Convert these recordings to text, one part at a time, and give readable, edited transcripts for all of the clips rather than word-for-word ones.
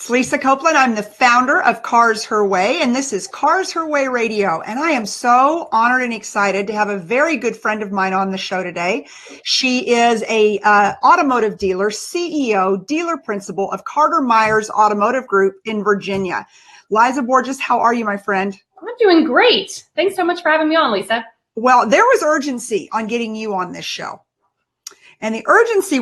It's Lisa Copeland. I'm the founder of Cars Her Way, and this is Cars Her Way Radio. And I am so honored and excited to have a very good friend of mine on the show today. She is a automotive dealer, CEO, dealer principal of Carter Myers Automotive Group in Virginia. Liza Borches, how are you, my friend? I'm doing great. Thanks so much for having me on, Lisa. Well, there was urgency on getting you on this show. And the urgency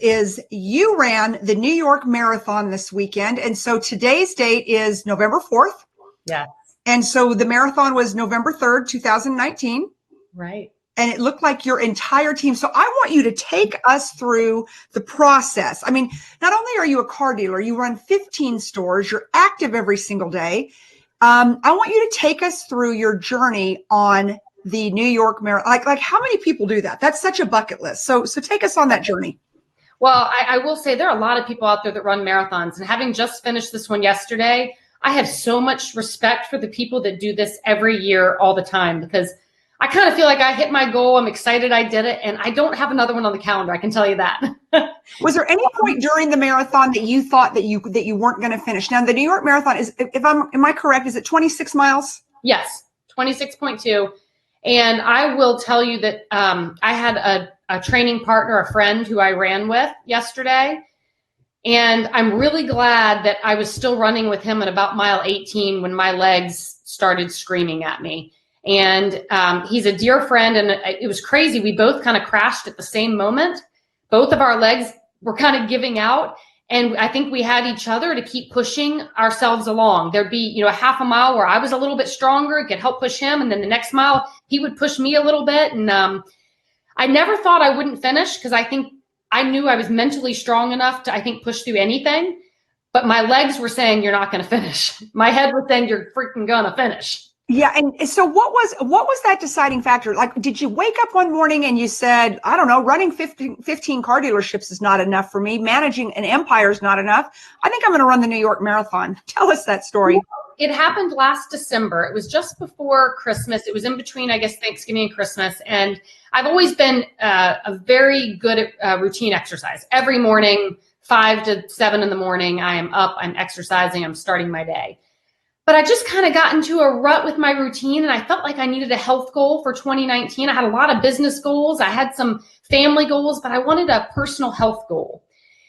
is you ran the New York Marathon this weekend. And so today's date is November 4th. Yeah. And so the marathon was November 3rd, 2019. Right. And it looked like your entire team. So I want you to take us through the process. I mean, not only are you a car dealer, you run 15 stores, you're active every single day. I want you to take us through your journey on the New York Marathon. Like how many people do that? That's such a bucket list. So take us on that journey. Well, I will say there are a lot of people out there that run marathons, and having just finished this one yesterday, I have so much respect for the people that do this every year, all the time, because I kind of feel like I hit my goal. I'm excited I did it, and I don't have another one on the calendar. I can tell you that. Was there any point during the marathon that you thought that you weren't going to finish? Now, the New York Marathon is, am I correct? Is it 26 miles? Yes, 26.2. And I will tell you that I had a training partner, a friend who I ran with yesterday. And I'm really glad that I was still running with him at about mile 18 when my legs started screaming at me. And he's a dear friend. And it was crazy. We both kind of crashed at the same moment. Both of our legs were kind of giving out. And I think we had each other to keep pushing ourselves along. There'd be, a half a mile where I was a little bit stronger, it could help push him. And then the next mile, he would push me a little bit. And I never thought I wouldn't finish because I think I knew I was mentally strong enough to, push through anything. But my legs were saying, you're not going to finish. My head was saying, you're freaking going to finish. Yeah. And so what was that deciding factor? Like, did you wake up one morning and you said, I don't know, running 15 car dealerships is not enough for me. Managing an empire is not enough. I think I'm going to run the New York Marathon. Tell us that story. It happened last December. It was just before Christmas. It was in between, I guess, Thanksgiving and Christmas. And I've always been a very good at routine exercise. Every morning, 5 to 7 in the morning, I am up, I'm exercising, I'm starting my day. But I just kind of got into a rut with my routine, and I felt like I needed a health goal for 2019. I had a lot of business goals. I had some family goals, but I wanted a personal health goal.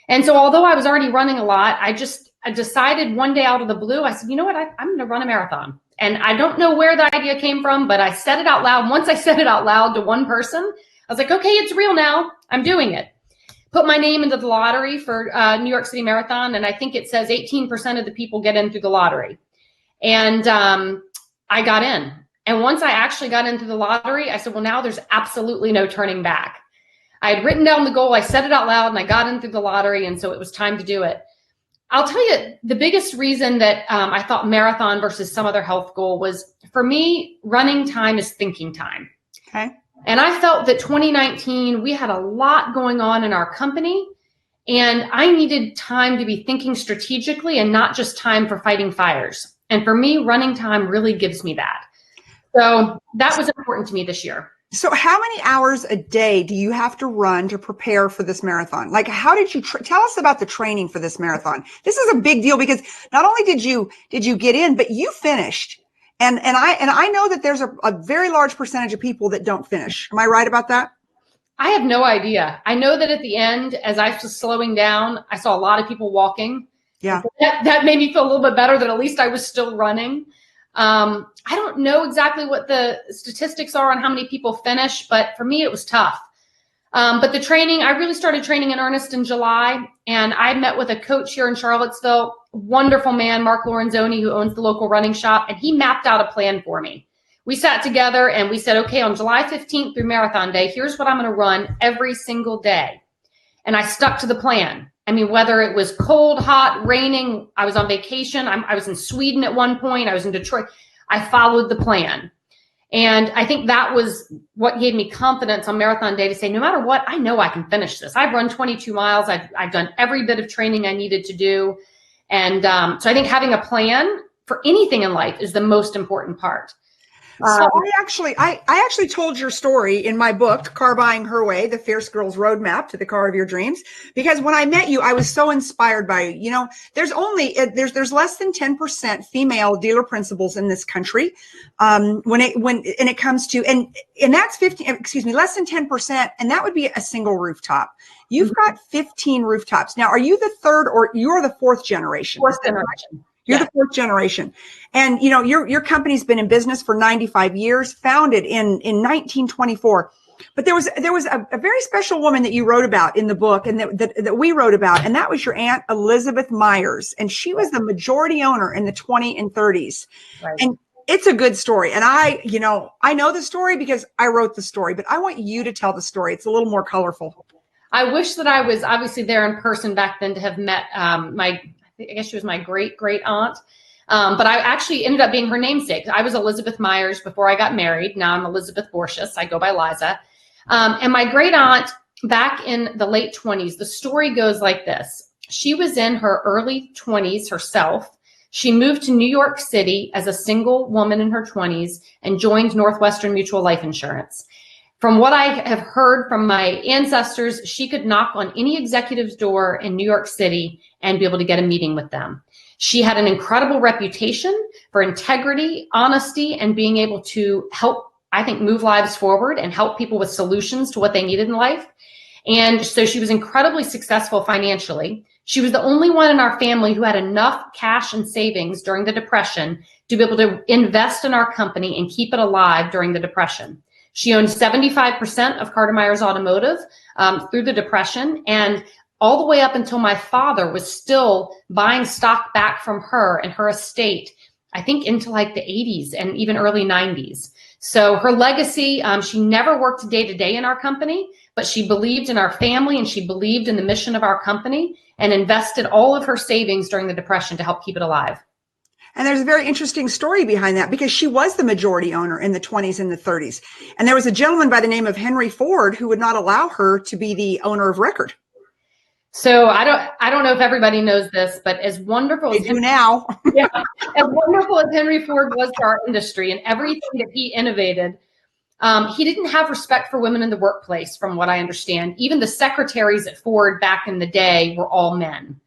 And so although I was already running a lot, I decided one day out of the blue, I said, you know what, I'm going to run a marathon. And I don't know where the idea came from, but I said it out loud. Once I said it out loud to one person, I was like, okay, it's real now. I'm doing it. Put my name into the lottery for New York City Marathon, and I think it says 18% of the people get in through the lottery. And I got in. And once I actually got into the lottery, I said, well, now there's absolutely no turning back. I had written down the goal. I said it out loud, and I got in through the lottery. And so it was time to do it. I'll tell you, the biggest reason that I thought marathon versus some other health goal was, for me, running time is thinking time. Okay. And I felt that 2019, we had a lot going on in our company. And I needed time to be thinking strategically and not just time for fighting fires. And for me, running time really gives me that. So that was important to me this year. So how many hours a day do you have to run to prepare for this marathon? Like, how did you tell us about the training for this marathon? This is a big deal because not only did you get in, but you finished. And I know that there's a very large percentage of people that don't finish. Am I right about that? I have no idea. I know that at the end, as I was slowing down, I saw a lot of people walking. Yeah. That made me feel a little bit better that at least I was still running. I don't know exactly what the statistics are on how many people finish, but for me, it was tough. But the training, I really started training in earnest in July, and I met with a coach here in Charlottesville, wonderful man, Mark Lorenzoni, who owns the local running shop, and he mapped out a plan for me. We sat together and we said, okay, on July 15th through Marathon Day, here's what I'm going to run every single day. And I stuck to the plan. I mean, whether it was cold, hot, raining, I was on vacation. I was in Sweden at one point. I was in Detroit. I followed the plan. And I think that was what gave me confidence on Marathon Day to say, no matter what, I know I can finish this. I've run 22 miles. I've done every bit of training I needed to do. And so I think having a plan for anything in life is the most important part. So I actually told your story in my book, Car Buying Her Way, The Fierce Girl's Roadmap to the Car of Your Dreams, because when I met you, I was so inspired by you. You know, there's less than 10% female dealer principals in this country. When it comes to, and that's 15, less than 10%. And that would be a single rooftop. You've got 15 rooftops. Now, are you the third or you're the fourth generation? Fourth generation. You're the fourth generation. And, you know, your company's been in business for 95 years, founded in 1924. But there was a very special woman that you wrote about in the book and that we wrote about, and that was your Aunt Elizabeth Myers. And she was the majority owner in the 20 and 30s. Right. And it's a good story. And I know the story because I wrote the story, but I want you to tell the story. It's a little more colorful. I wish that I was obviously there in person back then to have met I guess she was my great aunt. But I actually ended up being her namesake. I was Elizabeth Myers before I got married. Now I'm Elizabeth Borches. I go by Liza. And my great aunt back in the late 20s, the story goes like this. She was in her early 20s herself. She moved to New York City as a single woman in her 20s and joined Northwestern Mutual Life Insurance. From what I have heard from my ancestors, she could knock on any executive's door in New York City and be able to get a meeting with them. She had an incredible reputation for integrity, honesty, and being able to help, I think, move lives forward and help people with solutions to what they needed in life. And so she was incredibly successful financially. She was the only one in our family who had enough cash and savings during the Depression to be able to invest in our company and keep it alive during the Depression. She owned 75% of Carter Myers Automotive through the Depression, and all the way up until my father was still buying stock back from her and her estate, I think into like the 80s and even early 90s. So her legacy, she never worked day to day in our company, but she believed in our family and she believed in the mission of our company and invested all of her savings during the Depression to help keep it alive. And there's a very interesting story behind that because she was the majority owner in the 20s and the 30s. And there was a gentleman by the name of Henry Ford who would not allow her to be the owner of record. So I don't know if everybody knows this, but as wonderful as now, as wonderful as Henry Ford was to our industry and everything that he innovated, he didn't have respect for women in the workplace, from what I understand. Even the secretaries at Ford back in the day were all men.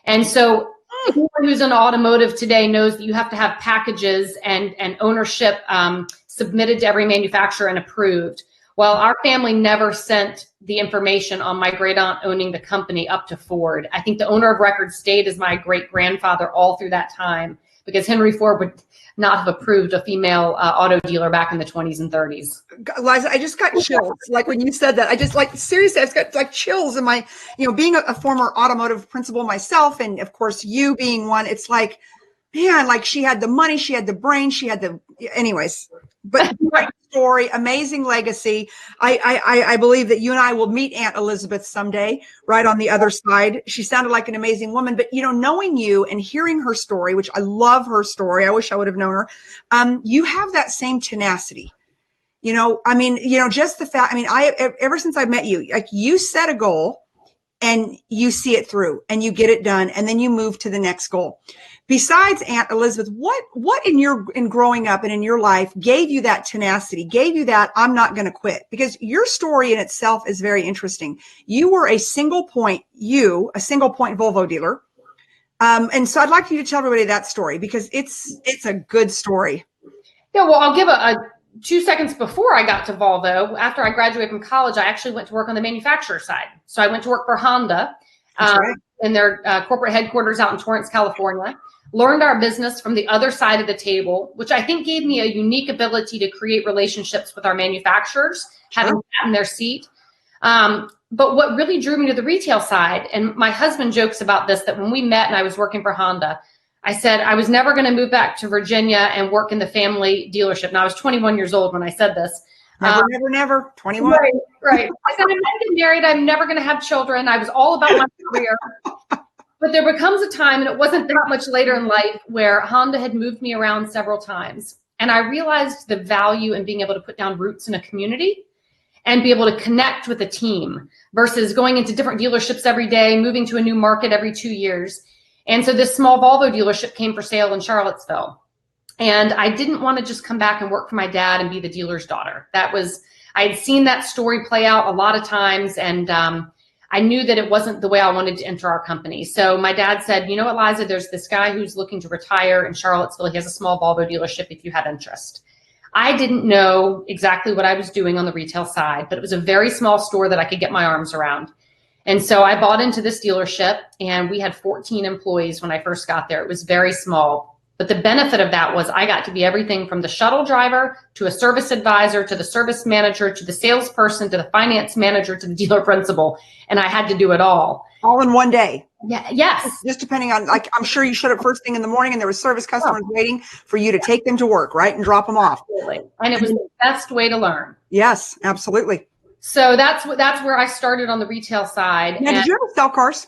And so anyone who's in automotive today knows that you have to have packages and ownership submitted to every manufacturer and approved. Well, our family never sent the information on my great aunt owning the company up to Ford. I think the owner of record stayed as my great grandfather all through that time because Henry Ford would not have approved a female auto dealer back in the 20s and 30s. Liza, I just got chills. Like when you said that, I just seriously, I just got like chills in my, being a former automotive principal myself. And of course you being one, it's like, man, like she had the money, she had the brain, she had anyways, but great story, amazing legacy. I believe that you and I will meet Aunt Elizabeth someday, right on the other side. She sounded like an amazing woman, but knowing you and hearing her story, which I love her story. I wish I would have known her. You have that same tenacity. Just the fact, ever since I've met you, like you set a goal and you see it through and you get it done and then you move to the next goal. Besides Aunt Elizabeth, what in growing up and in your life gave you that tenacity, gave you that I'm not going to quit? Because your story in itself is very interesting. You were a single point Volvo dealer. And so I'd like you to tell everybody that story because it's a good story. Yeah, well, I'll give a 2 seconds before I got to Volvo. After I graduated from college, I actually went to work on the manufacturer side. So I went to work for Honda in their corporate headquarters out in Torrance, California. Learned our business from the other side of the table, which I think gave me a unique ability to create relationships with our manufacturers, having sat in their seat. But what really drew me to the retail side, and my husband jokes about this, that when we met and I was working for Honda, I said I was never going to move back to Virginia and work in the family dealership. Now I was 21 years old when I said this. Never. 21. Right. I said, I'm not getting married. I'm never going to have children. I was all about my career. But there becomes a time, and it wasn't that much later in life, where Honda had moved me around several times. And I realized the value in being able to put down roots in a community and be able to connect with a team versus going into different dealerships every day, moving to a new market every 2 years. And so this small Volvo dealership came for sale in Charlottesville. And I didn't want to just come back and work for my dad and be the dealer's daughter. I had seen that story play out a lot of times, and I knew that it wasn't the way I wanted to enter our company. So my dad said, you know what, Liza, there's this guy who's looking to retire in Charlottesville. He has a small Volvo dealership if you have interest. I didn't know exactly what I was doing on the retail side, but it was a very small store that I could get my arms around. And so I bought into this dealership, and we had 14 employees when I first got there. It was very small. But the benefit of that was I got to be everything from the shuttle driver to a service advisor to the service manager to the salesperson to the finance manager to the dealer principal. And I had to do it all. All in one day. Yeah. Yes. Just depending on, like, I'm sure you showed up first thing in the morning and there was service customers waiting for you to take them to work, right? And drop them off. Absolutely. And it was the best way to learn. Yes, absolutely. So that's where I started on the retail side. Now, did you ever sell cars?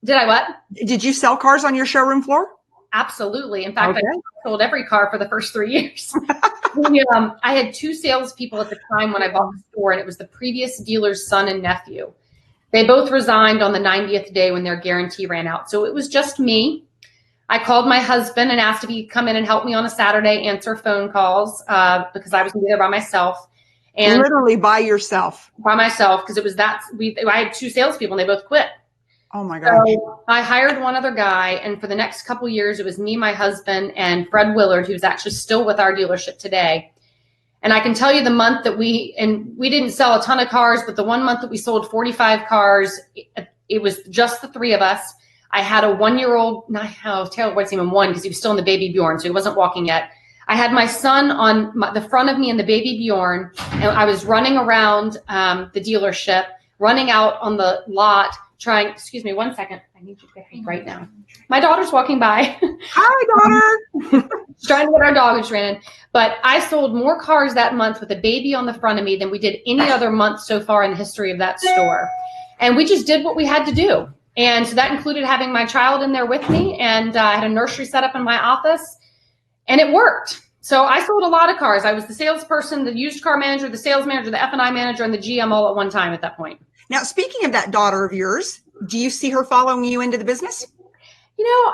Did I what? Did you sell cars on your showroom floor? Absolutely. In fact, I sold every car for the first 3 years. I had 2 salespeople at the time when I bought the store, and it was the previous dealer's son and nephew. They both resigned on the 90th day when their guarantee ran out. So it was just me. I called my husband and asked if he'd come in and help me on a Saturday, answer phone calls because I was going to be there by myself. And literally by yourself. By myself, because it was I had 2 salespeople and they both quit. Oh my God. So I hired one other guy, and for the next couple years, it was me, my husband, and Fred Willard, who's actually still with our dealership today. And I can tell you the month that we didn't sell a ton of cars, but the one month that we sold 45 cars, it was just the 3 of us. I had a 1-year-old, Taylor wasn't even 1 because he was still in the baby Bjorn, so he wasn't walking yet. I had my son on the front of me in the baby Bjorn, and I was running around the dealership, running out on the lot, excuse me, 1 second. I need you to get right now. My daughter's walking by. Hi, daughter. Trying to get our dog, which ran in. But I sold more cars that month with a baby on the front of me than we did any other month so far in the history of that store. And we just did what we had to do. And so that included having my child in there with me. And I had a nursery set up in my office. And it worked. So I sold a lot of cars. I was the salesperson, the used car manager, the sales manager, the F&I manager, and the GM all at one time at that point. Now, speaking of that daughter of yours, do you see her following you into the business? You know,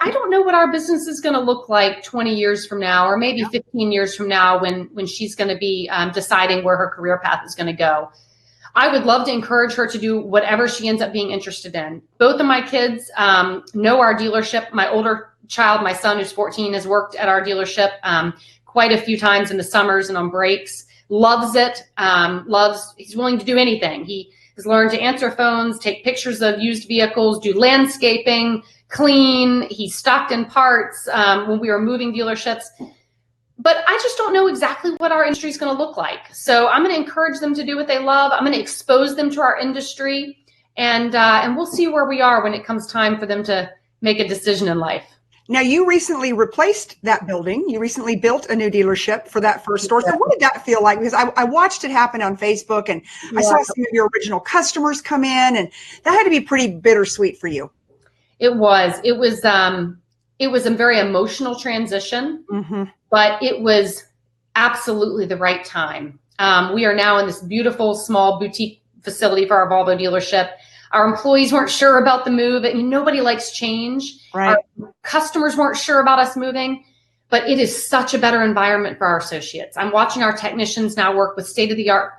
I don't know what our business is going to look like 20 years from now, or maybe 15 years from now when she's going to be deciding where her career path is going to go. I would love to encourage her to do whatever she ends up being interested in. Both of my kids know our dealership. My older child, my son, who's 14, has worked at our dealership quite a few times in the summers and on breaks. Loves it. He's willing to do anything. He has learned to answer phones, take pictures of used vehicles, do landscaping, clean. He's stocked in parts when we were moving dealerships. But I just don't know exactly what our industry is going to look like. So I'm going to encourage them to do what they love. I'm going to expose them to our industry, and we'll see where we are when it comes time for them to make a decision in life. Now, you recently replaced that building. You recently built a new dealership for that first store. So what did that feel like? Because I watched it happen on Facebook, and I saw some of your original customers come in, and that had to be pretty bittersweet for you. It was a very emotional transition, but it was absolutely the right time. We are now in this beautiful small boutique facility for our Volvo dealership. Our employees weren't sure about the move, and nobody likes change. Right. Our customers weren't sure about us moving, but it is such a better environment for our associates. I'm watching our technicians now work with state-of-the-art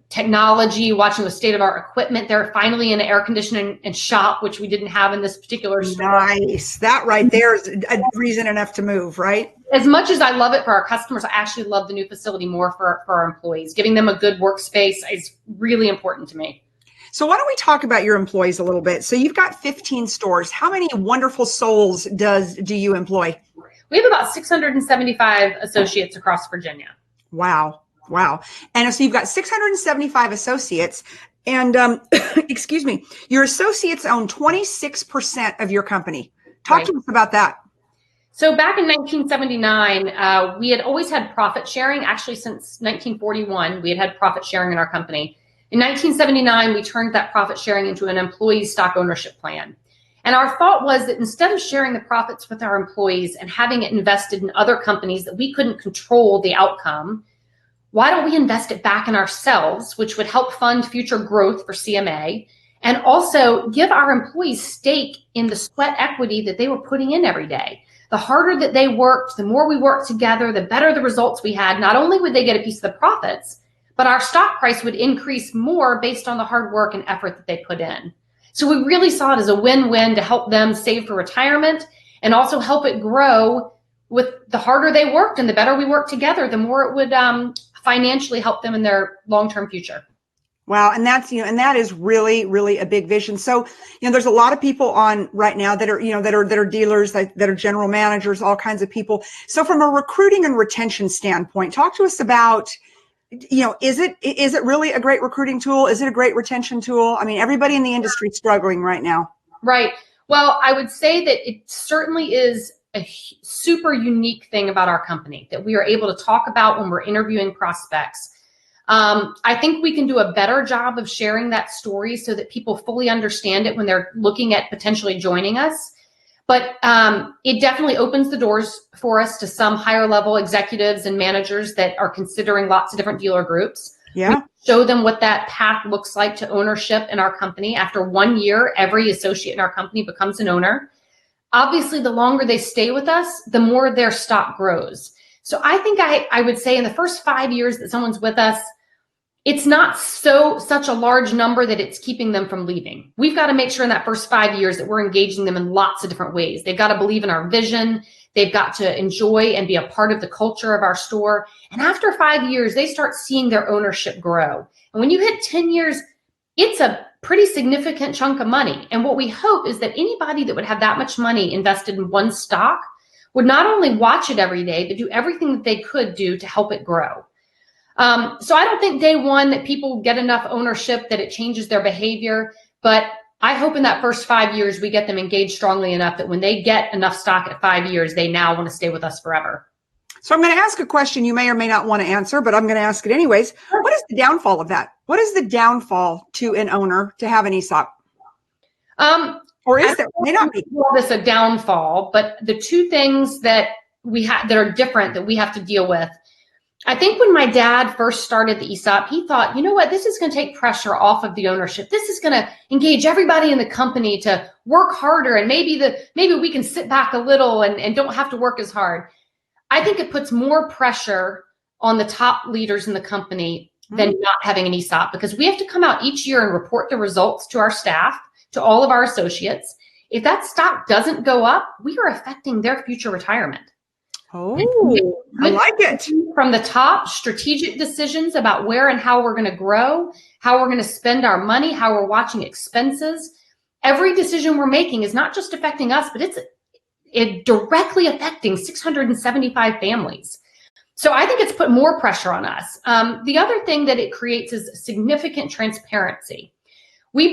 technology, watching with state-of-the-art equipment. They're finally in an air conditioning and shop, which we didn't have in this particular store. Nice. That right there is a reason enough to move, right? As much as I love it for our customers, I actually love the new facility more for our employees. Giving them a good workspace is really important to me. So why don't we talk about your employees a little bit? So you've got 15 stores. How many wonderful souls do you employ? We have about 675 associates across Virginia. Wow. And so you've got 675 associates, and excuse me, your associates own 26% of your company. Talk to us about that. So back in 1979, we had always had profit sharing. Actually, since 1941, we had profit sharing in our company. In 1979, we turned that profit sharing into an employee stock ownership plan. And our thought was that instead of sharing the profits with our employees and having it invested in other companies that we couldn't control the outcome, why don't we invest it back in ourselves, which would help fund future growth for CMA, and also give our employees stake in the sweat equity that they were putting in every day. the harder that they worked, the more we worked together, the better the results we had. Not only would they get a piece of the profits, but our stock price would increase more based on the hard work and effort that they put in. So we really saw it as a win-win to help them save for retirement and also help it grow. With the harder they worked and the better we worked together, the more it would financially help them in their long-term future. Wow. And that's, and that is really, really a big vision. So, there's a lot of people on right now that are, that are dealers, that are general managers, all kinds of people. So from a recruiting and retention standpoint, talk to us about, is it really a great recruiting tool? Is it a great retention tool? I mean, everybody in the industry is struggling right now. Right. Well, I would say that it certainly is a super unique thing about our company that we are able to talk about when we're interviewing prospects. I think we can do a better job of sharing that story so that people fully understand it when they're looking at potentially joining us. But it definitely opens the doors for us to some higher level executives and managers that are considering lots of different dealer groups. Yeah. We show them what that path looks like to ownership in our company. After 1 year, every associate in our company becomes an owner. Obviously, the longer they stay with us, the more their stock grows. So I think I would say in the first 5 years that someone's with us, it's not such a large number that it's keeping them from leaving. We've got to make sure in that first 5 years that we're engaging them in lots of different ways. They've got to believe in our vision. They've got to enjoy and be a part of the culture of our store. And after 5 years, they start seeing their ownership grow. And when you hit 10 years, it's a pretty significant chunk of money. And what we hope is that anybody that would have that much money invested in one stock would not only watch it every day, but do everything that they could do to help it grow. So I don't think day one that people get enough ownership that it changes their behavior, but I hope in that first 5 years, we get them engaged strongly enough that when they get enough stock at 5 years, they now want to stay with us forever. So I'm going to ask a question you may or may not want to answer, but I'm going to ask it anyways. What is the downfall of that? What is the downfall to an owner to have an ESOP? Or is there? May not be. Call this a downfall, but the two things that we have that are different that we have to deal with. I think when my dad first started the ESOP, he thought, you know what, this is going to take pressure off of the ownership. This is going to engage everybody in the company to work harder, and maybe we can sit back a little and don't have to work as hard. I think it puts more pressure on the top leaders in the company than not having an ESOP, because we have to come out each year and report the results to our staff, to all of our associates. If that stock doesn't go up, we are affecting their future retirement. Oh, I like it. From the top, strategic decisions about where and how we're going to grow, how we're going to spend our money, how we're watching expenses. Every decision we're making is not just affecting us, but it's directly affecting 675 families. So I think it's put more pressure on us. The other thing that it creates is significant transparency. When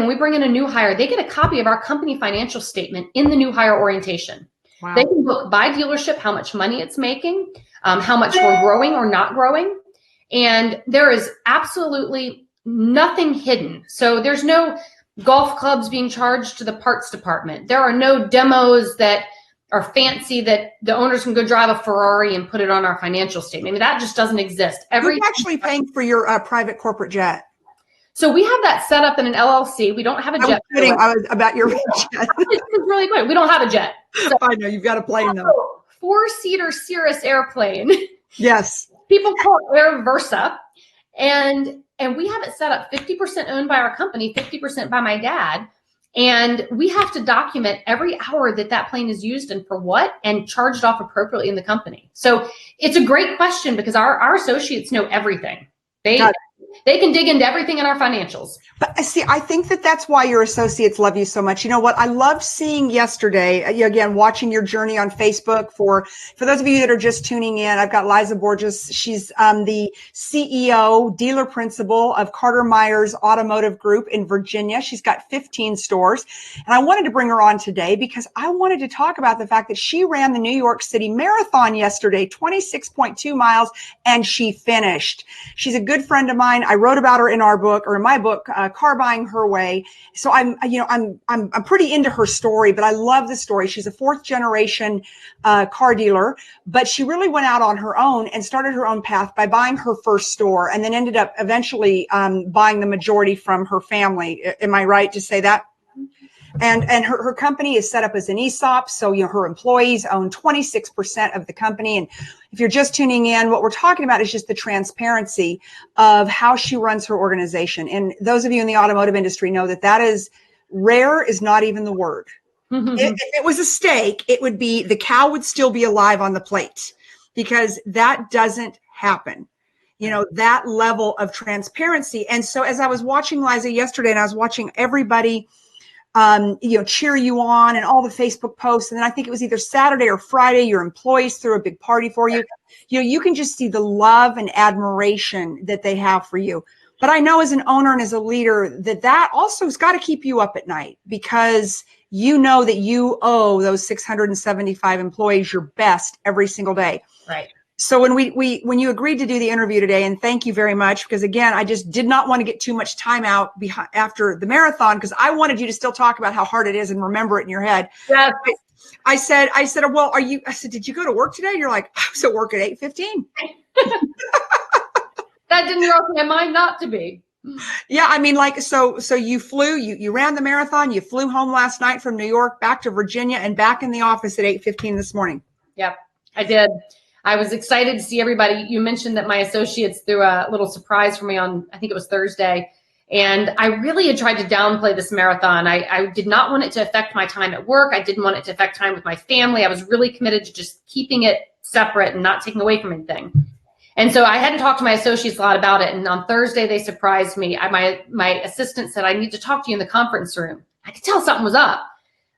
we bring in a new hire, they get a copy of our company financial statement in the new hire orientation. Wow. They can look by dealership how much money it's making, how much we're growing or not growing. And there is absolutely nothing hidden. So there's no golf clubs being charged to the parts department. There are no demos that are fancy that the owners can go drive a Ferrari and put it on our financial statement. I mean, that just doesn't exist. You're actually paying for your private corporate jet. So we have that set up in an LLC. We don't have a jet. I was kidding about your jet. It's really good. We don't have a jet. So I know you've got a plane though. 4-seater Cirrus airplane. Yes. People call it Air Versa. And we have it set up 50% owned by our company, 50% by my dad. And we have to document every hour that plane is used and for what, and charged off appropriately in the company. So it's a great question because our associates know everything. They can dig into everything in our financials. But see, I think that's why your associates love you so much. You know what? I loved seeing yesterday, again, watching your journey on Facebook. For those of you that are just tuning in, I've got Liza Borches. She's the CEO, dealer principal of Carter Myers Automotive Group in Virginia. She's got 15 stores. And I wanted to bring her on today because I wanted to talk about the fact that she ran the New York City Marathon yesterday, 26.2 miles, and she finished. She's a good friend of mine. I wrote about her in my book, Car Buying Her Way. So I'm pretty into her story, but I love the story. She's a 4th generation car dealer, but she really went out on her own and started her own path by buying her first store, and then ended up eventually buying the majority from her family. Am I right to say that? And her company is set up as an ESOP. So, her employees own 26% of the company. And if you're just tuning in, what we're talking about is just the transparency of how she runs her organization. And those of you in the automotive industry know that is rare is not even the word. If it was a steak, it would be, the cow would still be alive on the plate, because that doesn't happen. That level of transparency. And so as I was watching Liza yesterday, and I was watching everybody, cheer you on, and all the Facebook posts. And then I think it was either Saturday or Friday, your employees threw a big party for you. You can just see the love and admiration that they have for you. But I know as an owner and as a leader that also has got to keep you up at night, because you know that you owe those 675 employees your best every single day. Right. So when you agreed to do the interview today, and thank you very much, because again, I just did not want to get too much time out after the marathon, because I wanted you to still talk about how hard it is and remember it in your head. Yes. I said, well, I said, did you go to work today? And you're like, I was at work at 8:15. That didn't cross my mind not to be. Yeah, I mean, so you flew, you ran the marathon, you flew home last night from New York, back to Virginia, and back in the office at 8:15 this morning. Yep, I did. I was excited to see everybody. You mentioned that my associates threw a little surprise for me on, I think it was Thursday. And I really had tried to downplay this marathon. I did not want it to affect my time at work. I didn't want it to affect time with my family. I was really committed to just keeping it separate and not taking away from anything. And so I hadn't talked to my associates a lot about it. And on Thursday, they surprised me. My assistant said, I need to talk to you in the conference room. I could tell something was up.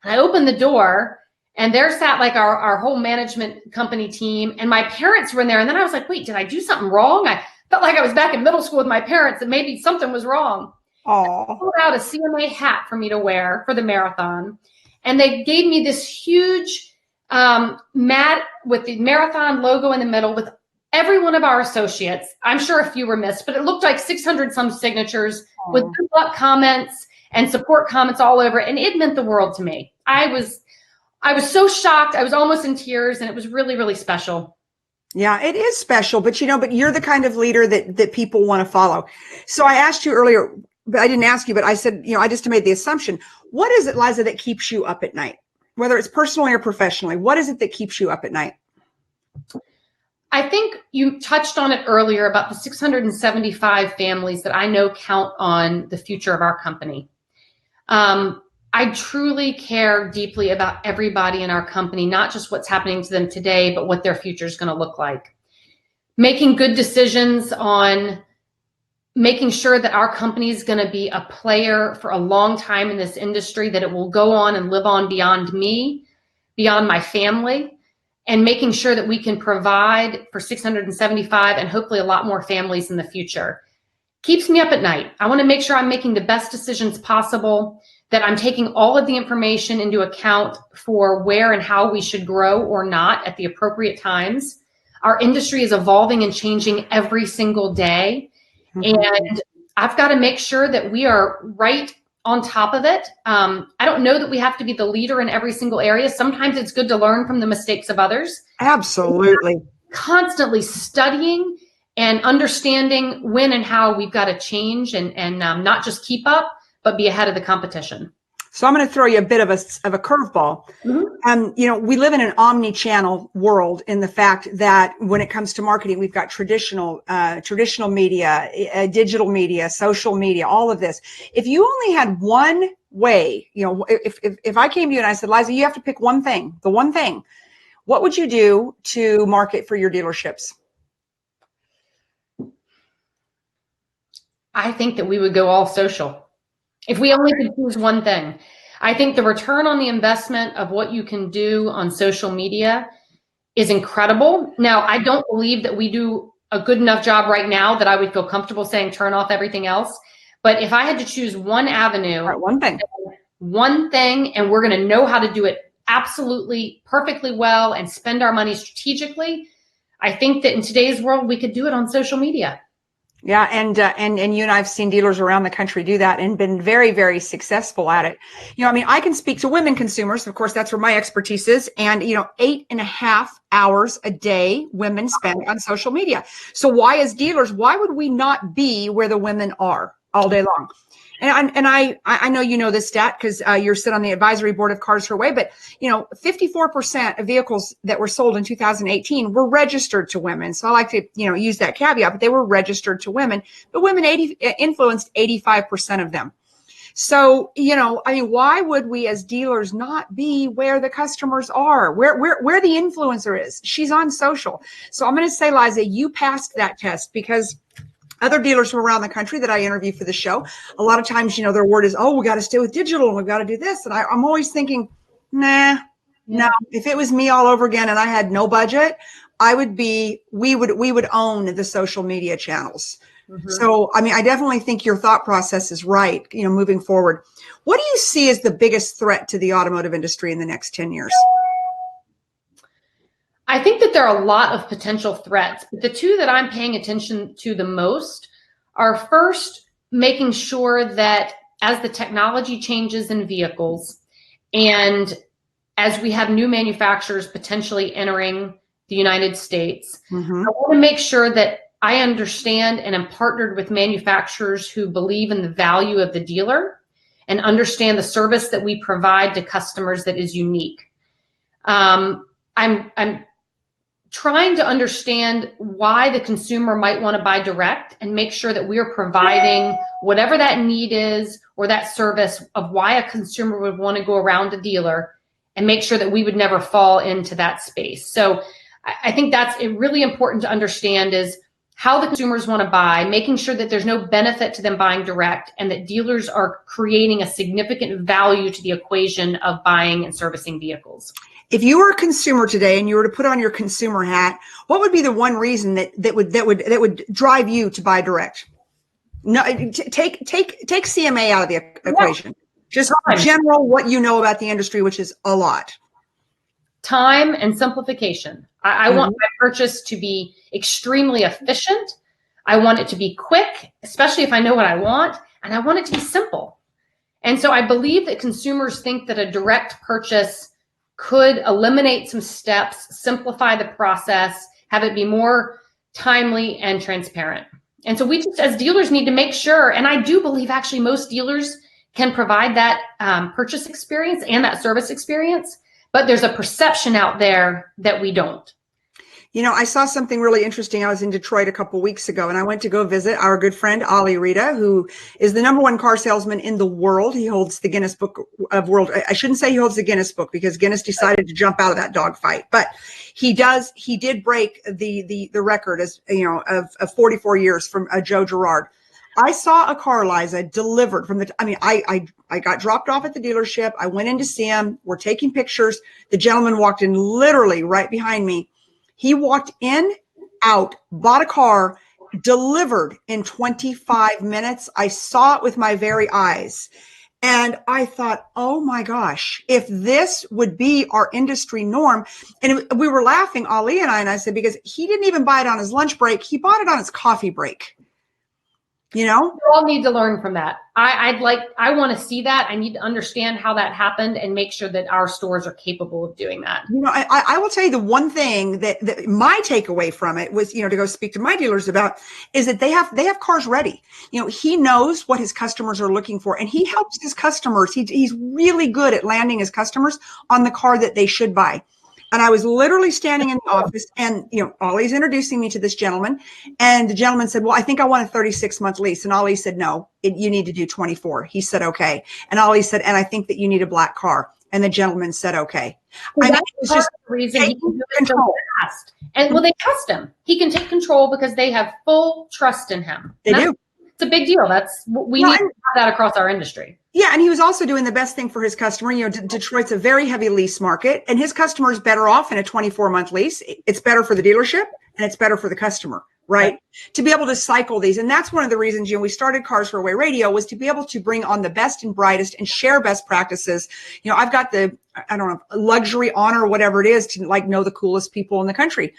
And I opened the door, and there sat like our whole management company team, and my parents were in there. And then I was like, wait, did I do something wrong? I felt like I was back in middle school with my parents, and maybe something was wrong. Oh. They pulled out a CMA hat for me to wear for the marathon. And they gave me this huge mat with the marathon logo in the middle with every one of our associates. I'm sure a few were missed, but it looked like 600 some signatures with good luck comments and support comments all over it. And it meant the world to me. I was so shocked. I was almost in tears, and it was really, really special. Yeah, it is special, but you're the kind of leader that people want to follow. So I asked you earlier, but I didn't ask you, but I said, I just made the assumption. What is it, Liza, that keeps you up at night? Whether it's personally or professionally, what is it that keeps you up at night? I think you touched on it earlier about the 675 families that I know count on the future of our company. I truly care deeply about everybody in our company, not just what's happening to them today, but what their future is going to look like. Making good decisions on making sure that our company is going to be a player for a long time in this industry, that it will go on and live on beyond me, beyond my family, and making sure that we can provide for 675 and hopefully a lot more families in the future. Keeps me up at night. I want to make sure I'm making the best decisions possible, that I'm taking all of the information into account for where and how we should grow or not at the appropriate times. Our industry is evolving and changing every single day. Mm-hmm. And I've got to make sure that we are right on top of it. I don't know that we have to be the leader in every single area. Sometimes it's good to learn from the mistakes of others. Absolutely. Constantly studying and understanding when and how we've got to change and not just keep up, but be ahead of the competition. So I'm going to throw you a bit of a curveball. Mm-hmm. We live in an omni-channel world in the fact that when it comes to marketing, we've got traditional media, digital media, social media, all of this. If you only had one way, if I came to you and I said, Liza, you have to pick one thing, the one thing, what would you do to market for your dealerships? I think that we would go all social. If we only could choose one thing, I think the return on the investment of what you can do on social media is incredible. Now, I don't believe that we do a good enough job right now that I would feel comfortable saying turn off everything else. But if I had to choose one avenue, one thing, and we're going to know how to do it absolutely perfectly well and spend our money strategically, I think that in today's world, we could do it on social media. Yeah, and you and I've seen dealers around the country do that and been very, very successful at it. I can speak to women consumers. Of course, that's where my expertise is. And, 8.5 hours a day women spend on social media. So why, as dealers, why would we not be where the women are all day long? And I know you know this stat because you're sit on the advisory board of Cars Her Way, but 54% of vehicles that were sold in 2018 were registered to women. So I like to use that caveat, but they were registered to women. But women influenced 85% of them. So why would we as dealers not be where the customers are, where the influencer is? She's on social. So I'm going to say, Liza, you passed that test because other dealers from around the country that I interview for the show, a lot of times, their word is, oh, we got to stay with digital and we've got to do this. And I'm always thinking, no, if it was me all over again and I had no budget, we would own the social media channels. Mm-hmm. So, I definitely think your thought process is right, moving forward. What do you see as the biggest threat to the automotive industry in the next 10 years? I think that there are a lot of potential threats, but the two that I'm paying attention to the most are, first, making sure that as the technology changes in vehicles and as we have new manufacturers potentially entering the United States, mm-hmm. I want to make sure that I understand and am partnered with manufacturers who believe in the value of the dealer and understand the service that we provide to customers that is unique. I'm trying to understand why the consumer might want to buy direct and make sure that we are providing whatever that need is or that service of why a consumer would want to go around a dealer, and make sure that we would never fall into that space. So I think that's really important to understand, is how the consumers want to buy, making sure that there's no benefit to them buying direct and that dealers are creating a significant value to the equation of buying and servicing vehicles. If you were a consumer today and you were to put on your consumer hat, what would be the one reason that would drive you to buy direct? No, take CMA out of the equation. Just general what you know about the industry, which is a lot. Time and simplification. I want my purchase to be extremely efficient. I want it to be quick, especially if I know what I want, and I want it to be simple. And so I believe that consumers think that a direct purchase could eliminate some steps, simplify the process, have it be more timely and transparent. And so we just, as dealers, need to make sure, and I do believe actually most dealers can provide that purchase experience and that service experience, but there's a perception out there that we don't. I saw something really interesting. I was in Detroit a couple weeks ago, and I went to go visit our good friend, Ali Rita, who is the #1 car salesman in the world. He holds the Guinness Book of World. I shouldn't say he holds the Guinness Book because Guinness decided to jump out of that dogfight, but he did break the record of 44 years from Joe Girard. I saw a car, Liza, delivered from I got dropped off at the dealership. I went in to see him. We're taking pictures. The gentleman walked in literally right behind me. He walked in, out, bought a car, delivered in 25 minutes. I saw it with my very eyes. And I thought, oh my gosh, if this would be our industry norm. And we were laughing, Ali and I said, because he didn't even buy it on his lunch break. He bought it on his coffee break. We all need to learn from that. I want to see that. I need to understand how that happened and make sure that our stores are capable of doing that. I will tell you the one thing that my takeaway from it was, to go speak to my dealers about, is that they have cars ready. He knows what his customers are looking for, and he helps his customers. He's really good at landing his customers on the car that they should buy. And I was literally standing in the office, and, Ollie's introducing me to this gentleman, and the gentleman said, well, I think I want a 36-month lease. And Ollie said, no, you need to do 24. He said, okay. And Ollie said, and I think that you need a black car. And the gentleman said, okay. Well, it's just the reason he can do it so fast. And they trust him. He can take control because they have full trust in him. They do. It's a big deal. We need to have that across our industry. Yeah, and he was also doing the best thing for his customer. Detroit's a very heavy lease market, and his customer is better off in a 24-month lease. It's better for the dealership, and it's better for the customer, right? To be able to cycle these. And that's one of the reasons, we started Cars Her Way Radio, was to be able to bring on the best and brightest and share best practices. I've got the, luxury honor, whatever it is, to know the coolest people in the country.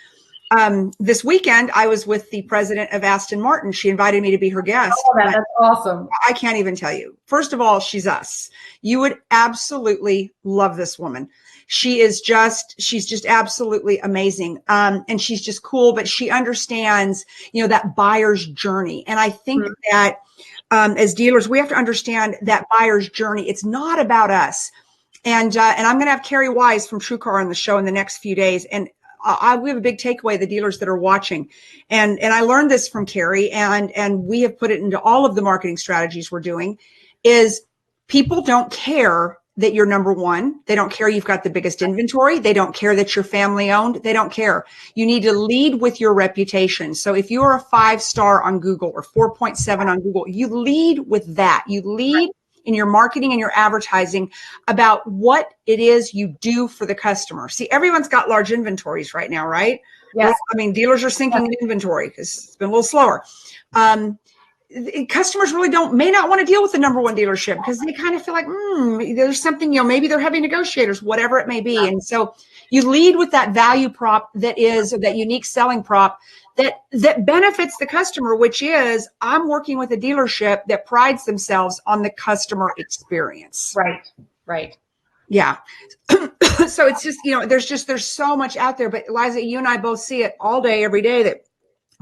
This weekend, I was with the president of Aston Martin. She invited me to be her guest. Oh, that's awesome. I can't even tell you. First of all, she's us. You would absolutely love this woman. She's just absolutely amazing. And she's just cool, but she understands, that buyer's journey. And I think that as dealers, we have to understand that buyer's journey. It's not about us. And I'm going to have Carrie Wise from TrueCar on the show in the next few days. And we have a big takeaway, the dealers that are watching. And I learned this from Carrie, and we have put it into all of the marketing strategies we're doing, is people don't care that you're number one. They don't care you've got the biggest inventory. They don't care that you're family owned. They don't care. You need to lead with your reputation. So if you're a 5-star on Google or 4.7 on Google, you lead with that. You lead in your marketing and your advertising about what it is you do for the customer. See, everyone's got large inventories right now, right? Yes. I mean, dealers are sinking inventory because it's been a little slower. Customers really may not want to deal with the number one dealership because they kind of feel like, there's something, maybe they're heavy negotiators, whatever it may be. And so you lead with that value prop that unique selling prop that benefits the customer, which is, I'm working with a dealership that prides themselves on the customer experience. Right. Yeah. So it's just, there's so much out there, but Liza, you and I both see it all day, every day, that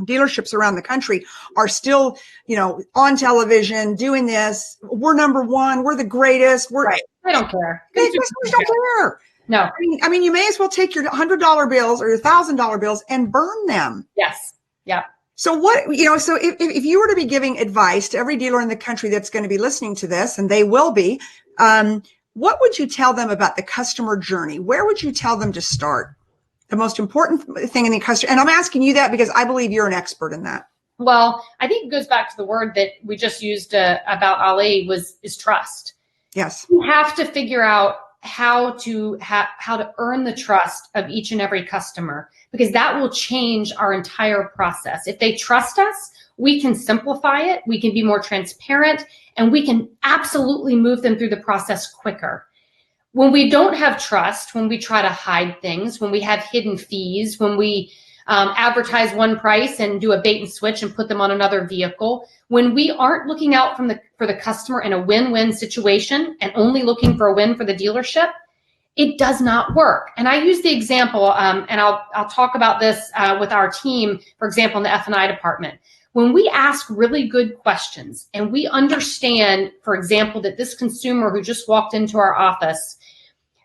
dealerships around the country are still, on television doing this. We're number one. We're the greatest. They don't care. Customers don't care. No. I mean, you may as well take your $100 bills or your $1,000 bills and burn them. Yes. Yeah. So what, so if you were to be giving advice to every dealer in the country that's going to be listening to this, and they will be, what would you tell them about the customer journey? Where would you tell them to start? The most important thing in the customer, and I'm asking you that because I believe you're an expert in that. Well, I think it goes back to the word that we just used about Ali is trust. Yes. You have to figure out how to earn the trust of each and every customer, because that will change our entire process. If they trust us, we can simplify it, we can be more transparent, and we can absolutely move them through the process quicker. When we don't have trust, when we try to hide things, when we have hidden fees, when we advertise one price and do a bait and switch and put them on another vehicle, when we aren't looking out for the customer in a win-win situation and only looking for a win for the dealership, it does not work. And I use the example, and I'll talk about this with our team, for example, in the F&I department. When we ask really good questions and we understand, for example, that this consumer who just walked into our office,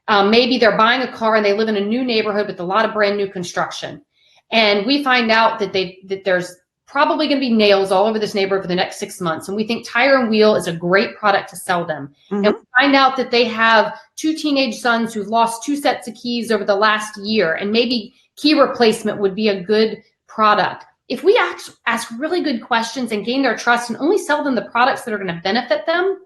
maybe they're buying a car and they live in a new neighborhood with a lot of brand new construction. And we find out that there's probably going to be nails all over this neighborhood for the next 6 months. And we think Tire and Wheel is a great product to sell them. Mm-hmm. And we find out that they have 2 teenage sons who've lost 2 sets of keys over the last year. And maybe key replacement would be a good product. If we ask really good questions and gain their trust and only sell them the products that are going to benefit them,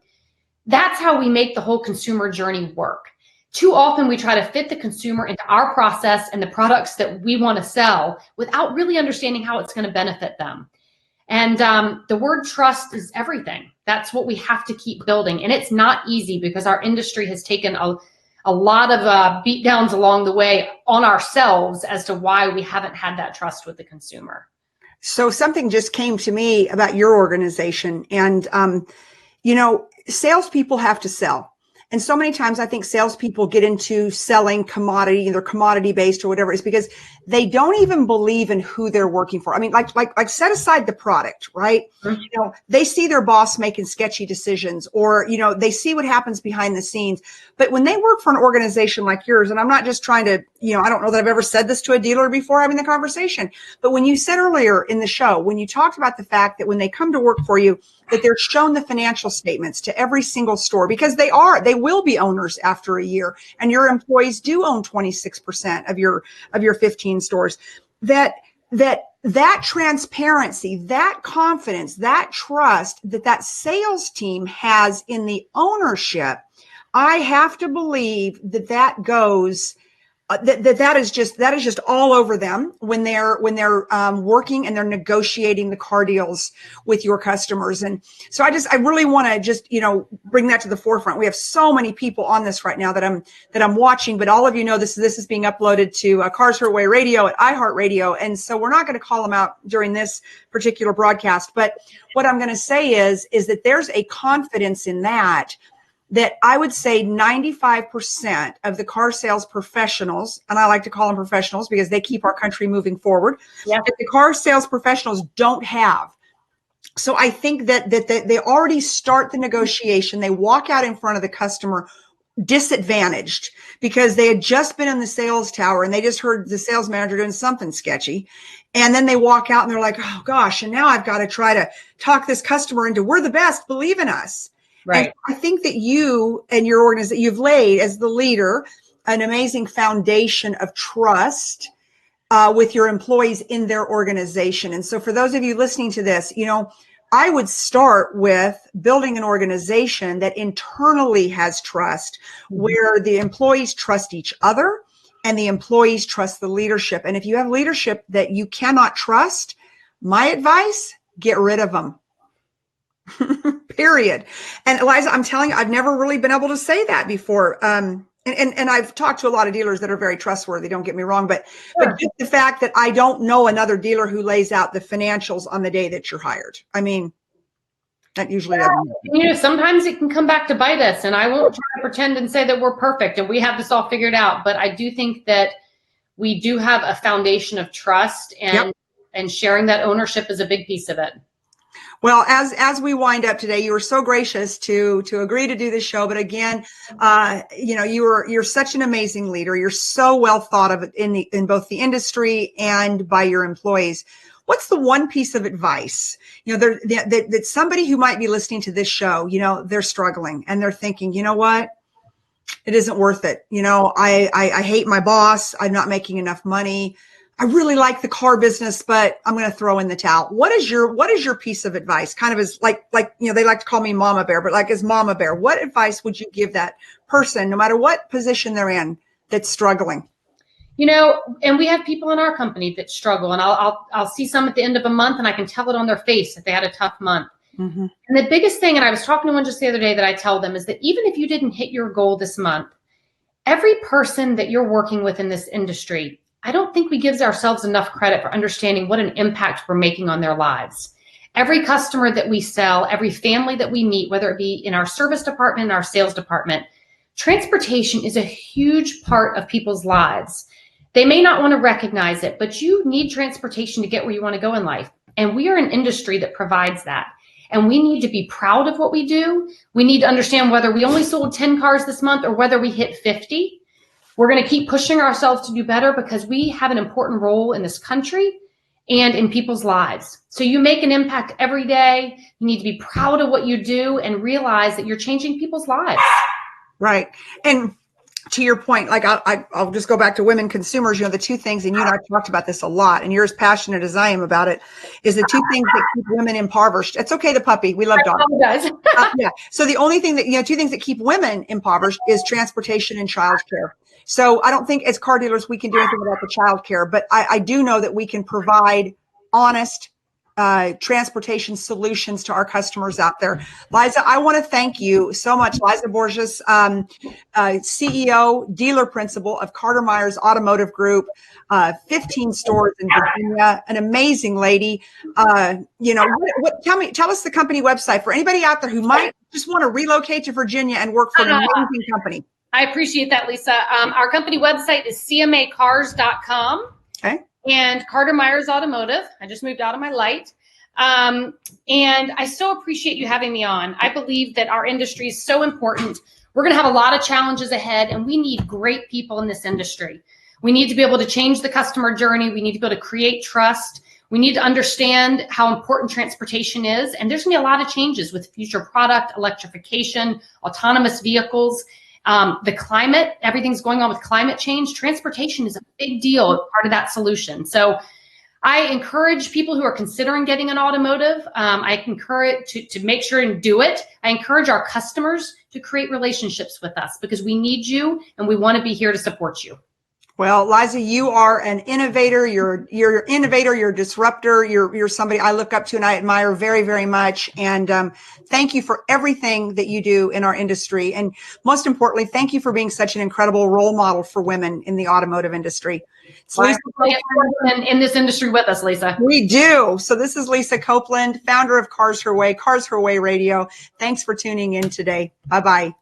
that's how we make the whole consumer journey work. Too often we try to fit the consumer into our process and the products that we want to sell without really understanding how it's going to benefit them. And the word trust is everything. That's what we have to keep building. And it's not easy because our industry has taken a lot of beat downs along the way on ourselves as to why we haven't had that trust with the consumer. So something just came to me about your organization, and, salespeople have to sell. And so many times I think salespeople get into selling commodity, either commodity based or whatever it is, because they don't even believe in who they're working for. I mean, like set aside the product, right? Mm-hmm. They see their boss making sketchy decisions, or, they see what happens behind the scenes. But when they work for an organization like yours, and I'm not just trying to, I don't know that I've ever said this to a dealer before having the conversation, but when you said earlier in the show, when you talked about the fact that when they come to work for you, that they're shown the financial statements to every single store, because they will be owners after a year, and your employees do own 26% of your 15 stores, that transparency, that confidence, that trust that sales team has in the ownership, I have to believe that goes that is just all over them when they're working and they're negotiating the car deals with your customers. And so I really want to just, bring that to the forefront. We have so many people on this right now that I'm watching, but all of this is being uploaded to Cars Her Way Radio at iHeartRadio. And so we're not going to call them out during this particular broadcast. But what I'm going to say is that there's a confidence in that I would say 95% of the car sales professionals, and I like to call them professionals because they keep our country moving forward. Yeah. If the car sales professionals don't have So I think that they already start the negotiation. They walk out in front of the customer disadvantaged because they had just been in the sales tower and they just heard the sales manager doing something sketchy. And then they walk out and they're like, oh gosh, and now I've got to try to talk this customer into, we're the best, believe in us. Right. And I think that you and your organization, you've laid as the leader an amazing foundation of trust with your employees in their organization. And so for those of you listening to this, I would start with building an organization that internally has trust, where the employees trust each other and the employees trust the leadership. And if you have leadership that you cannot trust, my advice, get rid of them. Period. And Liza, I'm telling you, I've never really been able to say that before. And I've talked to a lot of dealers that are very trustworthy, don't get me wrong, but just the fact that I don't know another dealer who lays out the financials on the day that you're hired. I mean, that usually doesn't. Sometimes it can come back to bite us, and I won't try to pretend and say that we're perfect and we have this all figured out, but I do think that we do have a foundation of trust, and sharing that ownership is a big piece of it. Well, as we wind up today, you were so gracious to agree to do this show. But again, you're such an amazing leader. You're so well thought of in both the industry and by your employees. What's the one piece of advice, that somebody who might be listening to this show, they're struggling and they're thinking, you know what? It isn't worth it. I hate my boss. I'm not making enough money. I really like the car business, but I'm going to throw in the towel. What is your piece of advice? Kind of as like, they like to call me Mama Bear, but like as Mama Bear, what advice would you give that person, no matter what position they're in, that's struggling? And we have people in our company that struggle, and I'll see some at the end of a month and I can tell it on their face if they had a tough month. Mm-hmm. And the biggest thing, and I was talking to one just the other day that I tell them, is that even if you didn't hit your goal this month, every person that you're working with in this industry, I don't think we give ourselves enough credit for understanding what an impact we're making on their lives. Every customer that we sell, every family that we meet, whether it be in our service department, in our sales department, transportation is a huge part of people's lives. They may not want to recognize it, but you need transportation to get where you want to go in life. And we are an industry that provides that. And we need to be proud of what we do. We need to understand whether we only sold 10 cars this month or whether we hit 50. We're going to keep pushing ourselves to do better because we have an important role in this country and in people's lives. So you make an impact every day. You need to be proud of what you do and realize that you're changing people's lives. Right. And to your point, like I'll just go back to women consumers, the two things, and you and I talked about this a lot, and you're as passionate as I am about it, is the two things that keep women impoverished. It's okay, the puppy. We love dogs. Yeah. So the only thing that, two things that keep women impoverished is transportation and childcare. So I don't think as car dealers we can do anything about the child care, but I do know that we can provide honest transportation solutions to our customers out there. Liza, I want to thank you so much. Liza Borches, CEO, dealer principal of Carter Myers Automotive Group, 15 stores in Virginia, an amazing lady. Tell us the company website for anybody out there who might just want to relocate to Virginia and work for an amazing company. I appreciate that, Lisa. Our company website is cmacars.com. Okay. And Carter Myers Automotive. I just moved out of my light. And I so appreciate you having me on. I believe that our industry is so important. We're going to have a lot of challenges ahead, and we need great people in this industry. We need to be able to change the customer journey. We need to be able to create trust. We need to understand how important transportation is. And there's going to be a lot of changes with future product, electrification, autonomous vehicles. The climate, everything's going on with climate change. Transportation is a big deal, part of that solution. So I encourage people who are considering getting an automotive. I encourage to make sure and do it. I encourage our customers to create relationships with us because we need you and we want to be here to support you. Well, Liza, you are an innovator. You're innovator. You're a disruptor. You're somebody I look up to and I admire very, very much. And thank you for everything that you do in our industry. And most importantly, thank you for being such an incredible role model for women in the automotive industry. So Lisa, in this industry with us, Lisa. We do. So this is Lisa Copeland, founder of Cars Her Way, Cars Her Way Radio. Thanks for tuning in today. Bye-bye.